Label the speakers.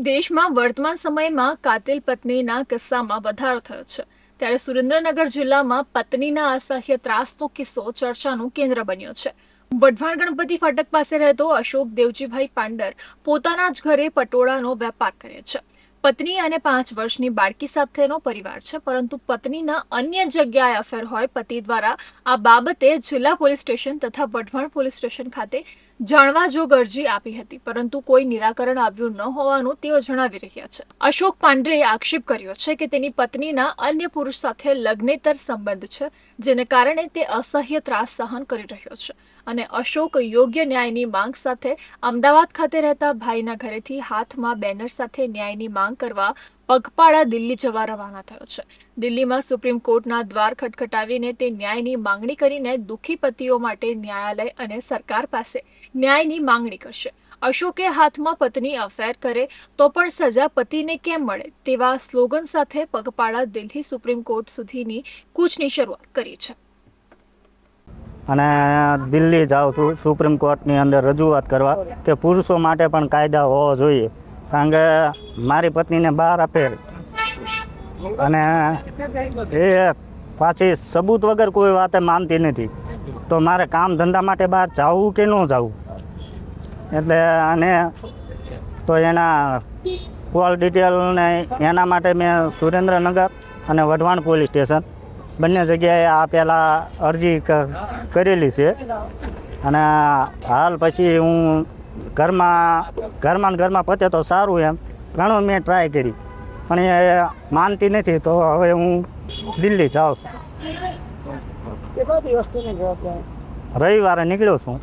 Speaker 1: દેશમાં વર્તમાન સમયમાં કાતિલ પત્નીના કિસ્સામાં વધારો થયો છે ત્યારે સુરેન્દ્રનગર જિલ્લામાં પત્નીના અસહ્ય ત્રાસનો કિસ્સો ચર્ચાનું કેન્દ્ર બન્યો છે। વઢવાણ ગણપતિ ફાટક પાસે રહેતો અશોક દેવજીભાઈ પાંડર પોતાના જ ઘરે પટોળાનો વેપાર કરે છે। પત્ની અને 5 વર્ષની બાળકી સાથેનો પરિવાર છે, પરંતુ પત્નીના અન્ય જગ્યાએ અફેર હોય પતિ દ્વારા આ બાબતે જિલ્લા પોલીસ સ્ટેશન તથા વઢવાણ પોલીસ સ્ટેશન ખાતે જાણવા જોગ અરજી આપી હતી, પરંતુ કોઈ નિરાકરણ આવ્યું ન હોવાનું તેઓ જણાવી રહ્યા છે। અશોક પાંડરે આક્ષેપ કર્યો છે કે તેની પત્નીના અન્ય પુરુષ સાથે લગ્નેતર સંબંધ છે, જેને કારણે તે અસહ્ય ત્રાસ સહન કરી રહ્યો છે અને અશોક યોગ્ય ન્યાયની માંગ સાથે અમદાવાદ ખાતે રહેતા ભાઈના ઘરેથી હાથમાં બેનર સાથે ન્યાયની માંગ કરવા પગપાળા દિલ્હી જવા રવાના થયો છે। દિલ્હીમાં સુપ્રીમ કોર્ટના દ્વાર ખટખટાવીને તે ન્યાયની માંગણી કરીને દુઃખી પતિઓ માટે ન્યાયાલય અને સરકાર પાસે ન્યાયની માંગણી કરશે। અશોકે હાથમાં પત્ની અફેર કરે તો પણ સજા પતિને કેમ મળે તેવા સ્લોગન સાથે પગપાળા દિલ્હી સુપ્રીમ કોર્ટ સુધીની કૂચની શરૂઆત કરી છે
Speaker 2: અને દિલ્હી જાઉં છું સુપ્રીમ કોર્ટની અંદર રજૂઆત કરવા કે પુરુષો માટે પણ કાયદા હોવો જોઈએ, કારણ કે મારી પત્નીને બહાર અફેર અને એ પાછી સબૂત વગર કોઈ વાતે માનતી નથી, તો મારે કામ ધંધા માટે બહાર જવું કે ન જવું, એટલે અને તો એના કોલ ડિટેલને એના માટે મેં સુરેન્દ્રનગર અને વઢવાણ પોલીસ સ્ટેશન બંને જગ્યાએ આ પહેલાં અરજી કરેલી છે અને હાલ પછી હું ઘરમાં પતે તો સારું એમ ઘણું મેં ટ્રાય કરી પણ એ માનતી નથી, તો હવે હું દિલ્હી જાઉં છું। રવિવારે નીકળ્યો છું।